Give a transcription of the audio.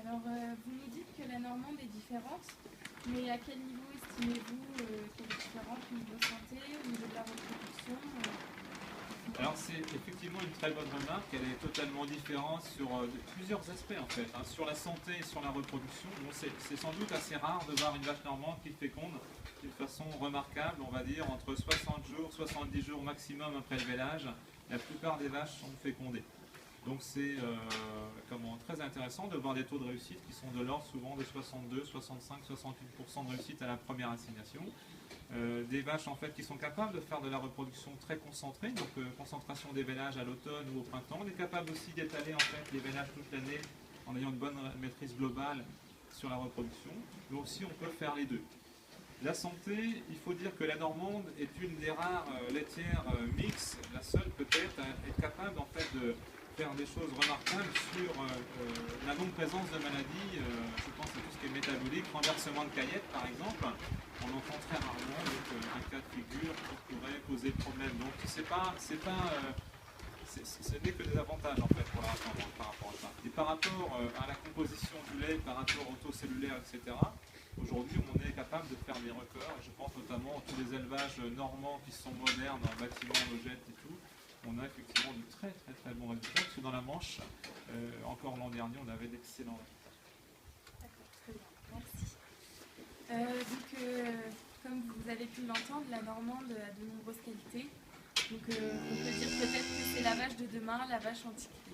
Alors, vous nous dites que la normande est différente, mais à quel niveau estimez-vous qu'elle est différente au niveau santé, au niveau de la reproduction Alors c'est effectivement une très bonne remarque, elle est totalement différente sur plusieurs aspects en fait, hein. Sur la santé et sur la reproduction. Bon, c'est sans doute assez rare de voir une vache normande qui féconde d'une façon remarquable, on va dire entre 60 jours, 70 jours maximum après le vélage. La plupart des vaches sont fécondées. Donc c'est très intéressant de voir des taux de réussite qui sont de l'ordre souvent de 62, 65, 68% de réussite à la première assignation. Des vaches en fait qui sont capables de faire de la reproduction très concentrée, donc concentration des vélages à l'automne ou au printemps. On est capable aussi d'étaler en fait les vélages toute l'année en ayant une bonne maîtrise globale sur la reproduction. Mais aussi on peut faire les deux. La santé, il faut dire que la normande est une des rares laitières mixtes, la seule peut-être à être capable en fait de faire des choses remarquables sur la non-présence de maladies. Je pense à tout ce qui est métabolique, renversement de caillette par exemple. On entend très rarement un cas de figure qui pourrait poser problème. Donc ce n'est que des avantages en fait pour la race normande par rapport à ça. Et par rapport à la composition du lait, par rapport au taux cellulaire, etc. Aujourd'hui, on est capable de faire des records. Je pense notamment à tous les élevages normands qui sont modernes, en bâtiments, logettes et tout. On a effectivement de très très très bons résultats. Parce que dans la Manche, encore l'an dernier, on avait d'excellents résultats. D'accord, très bien, merci. Comme vous avez pu l'entendre, la normande a de nombreuses qualités. Donc, on peut dire peut-être que c'est la vache de demain, la vache antiquitaire.